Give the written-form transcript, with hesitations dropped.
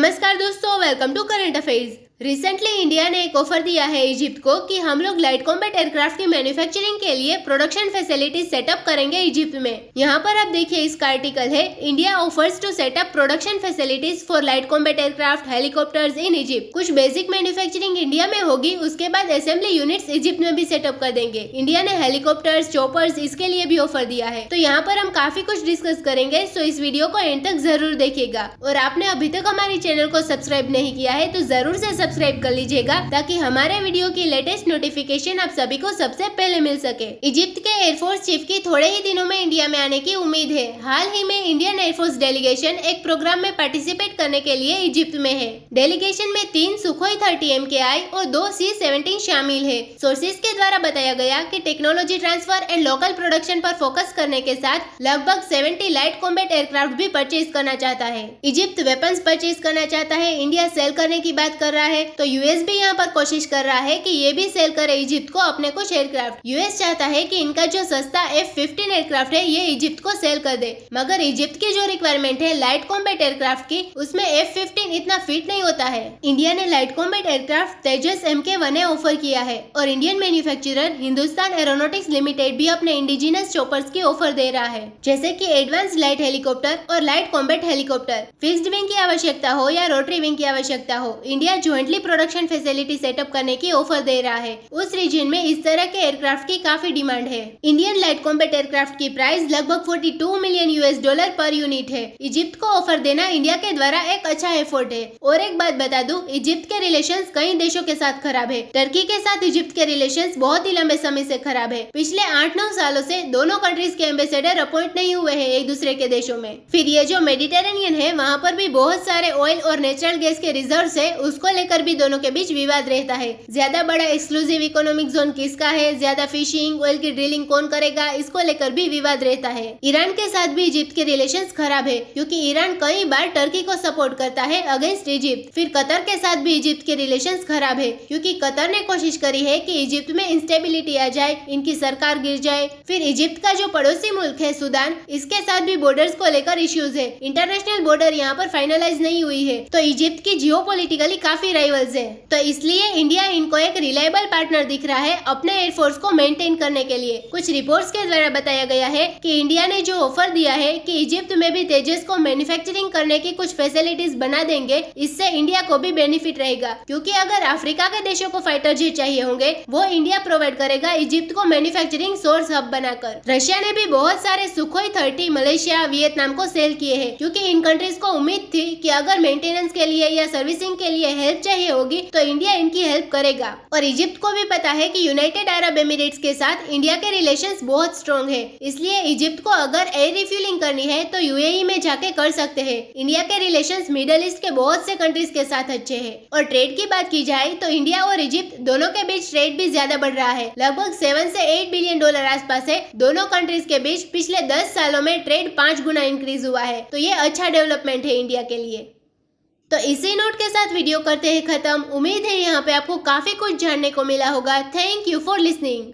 नमस्कार दोस्तों, welcome to current affairs. Recently India ने एक ऑफर दिया है इजिप्ट को कि हम लोग लाइट कॉम्बैट एयरक्राफ्ट की मैन्युफैक्चरिंग के लिए प्रोडक्शन फैसिलिटीज सेटअप करेंगे इजिप्ट में। यहाँ पर आप देखिए, इसका आर्टिकल है India offers to set up production facilities for light combat aircraft helicopters in Egypt. कुछ बेसिक मैन्युफैक्चरिंग इंडिया में होगी, उसके बाद असेंबली यूनिट्स इजिप्ट में भी सेटअप कर देंगे। इंडिया ने हेलीकॉप्टर्स, चॉपर्स इसके लिए भी ऑफर दिया है। तो यहाँ पर हम काफी कुछ डिस्कस करेंगे, सो इस वीडियो को एंड तक जरूर देखिएगा। और आपने अभी तक हमारे चैनल को सब्सक्राइब नहीं किया है तो जरूर से सब्सक्राइब कर लीजिएगा, ताकि हमारे वीडियो की लेटेस्ट नोटिफिकेशन आप सभी को सबसे पहले मिल सके। इजिप्ट के एयरफोर्स चीफ की थोड़े ही दिनों में इंडिया में आने की उम्मीद है। हाल ही में इंडियन एयरफोर्स डेलीगेशन एक प्रोग्राम में पार्टिसिपेट करने के लिए इजिप्ट में है। डेलीगेशन में 3 सुखोई 30 MKI और 2 C-17 शामिल है। सोर्सेज के द्वारा बताया गया कि technology transfer and local production पर फोकस करने के साथ लगभग 70 लाइट कॉम्बैट एयरक्राफ्ट भी परचेज करना चाहता है। इजिप्ट वेपन्स परचेज करना चाहता है, इंडिया सेल करने की बात कर रहा है, तो यूएस भी यहाँ पर कोशिश कर रहा है कि ये भी सेल करे इजिप्ट को अपने कुछ एयरक्राफ्ट। यूएस चाहता है कि इनका जो सस्ता F-15 एयरक्राफ्ट है ये इजिप्ट को सेल कर दे, मगर इजिप्ट की जो रिक्वायरमेंट है लाइट कॉम्बैट एयरक्राफ्ट की, उसमें F-15 इतना फिट नहीं होता है। इंडिया ने लाइट कॉम्बैट एयरक्राफ्ट तेजस MK-1A ऑफर किया है और Indian manufacturer Hindustan aeronautics limited भी अपने इंडिजिनस चॉपर्स की ऑफर दे रहा है, जैसे कि एडवांस लाइट हेलीकॉप्टर और light combat helicopter. Fixed wing की आवश्यकता हो या रोटरी विंग की आवश्यकता हो, India jointly production facility setup करने की ऑफर दे रहा है। उस रीजन में इस तरह के एयरक्राफ्ट की काफी डिमांड है। इंडियन लाइट कॉम्बैट एयरक्राफ्ट की प्राइस लगभग $42 मिलियन US पर यूनिट है। इजिप्ट को ऑफर देना इंडिया के द्वारा एक अच्छा एफर्ट है। और एक बात बता दूं, इजिप्ट के रिलेशंस कई देशों के साथ खराब है। टर्की के साथ इजिप्ट के रिलेशंस बहुत ही लंबे समय से खराब है। पिछले 8-9 सालों से दोनों कंट्रीज के एम्बेसडर अपॉइंट नहीं हुए हैं एक दूसरे के देशों में। फिर ये जो मेडिटेरेनियन है, वहाँ पर भी बहुत सारे ऑयल और नेचुरल गैस के रिजर्व्स है, उसको लेकर भी दोनों के बीच विवाद रहता है। ज्यादा बड़ा एक्सक्लूसिव इकोनॉमिक जोन किसका है, ज्यादा फिशिंग, ऑयल की ड्रिलिंग कौन करेगा, इसको लेकर भी विवाद रहता है। ईरान के साथ भी इजिप्ट के रिलेशंस खराब है, क्योंकि ईरान कई बार टर्की को सपोर्ट करता है अगेंस्ट इजिप्ट। फिर कतर के साथ भी इजिप्ट के रिलेशंस खराब है, क्योंकि कतर ने कोशिश करी है कि इजिप्ट में इंस्टेबिलिटी आ जाए, इनकी सरकार गिर जाए। फिर इजिप्ट का जो पड़ोसी मुल्क है सूडान, इसके साथ भी बॉर्डर्स को लेकर इश्यूज है। इंटरनेशनल बॉर्डर यहाँ पर फाइनलाइज नहीं हुई है, तो इजिप्ट की जियोपॉलिटिकली काफी राइवल्स है। तो इसलिए इंडिया इनको एक रिलायबल पार्टनर दिख रहा है अपने एयरफोर्स को मेंटेन करने के लिए। कुछ रिपोर्ट्स के द्वारा बताया गया है कि इंडिया ने जो ऑफर दिया है कि इजिप्ट में भी तेजस को मैन्युफैक्चरिंग करने की कुछ फैसिलिटीज बना देंगे, इससे इंडिया को भी बेनिफिट रहेगा, क्योंकि अगर अफ्रीका के देशों को फाइटर जेट चाहिए होंगे, वो इंडिया प्रोवाइड करेगा इजिप्ट को मैन्युफैक्चरिंग सोर्स हब बनाकर। रशिया ने भी बहुत सारे सुखोई 30 मलेशिया, वियतनाम को सेल किए हैं, क्योंकि इन कंट्रीज को उम्मीद थी कि अगर मेंटेनेंस के लिए या सर्विसिंग के लिए हेल्प चाहिए होगी तो इंडिया इनकी हेल्प करेगा। और इजिप्ट को भी पता है कि यूनाइटेड अरब एमिरेट्स के साथ इंडिया के रिलेशंस बहुत स्ट्रॉन्ग है, इसलिए इजिप्ट को अगर एयर रिफ्यूलिंग करनी है तो यूएई में जाके कर सकते हैं। इंडिया के रिलेशंस मिडिल ईस्ट के बहुत से कंट्रीज के साथ अच्छे हैं। और ट्रेड की बात की जाए तो इंडिया और इजिप्ट दोनों के बीच ट्रेड भी ज्यादा बढ़ रहा है, लगभग 7 से 8 बिलियन डॉलर आसपास है। दोनों कंट्रीज के बीच पिछले 10 सालों में ट्रेड 5 गुना इंक्रीज हुआ है, तो ये अच्छा डेवलपमेंट है इंडिया के लिए। तो इसी नोट के साथ वीडियो करते हैं खत्म। उम्मीद है यहाँ पे आपको काफी कुछ जानने को मिला होगा। Thank you for listening.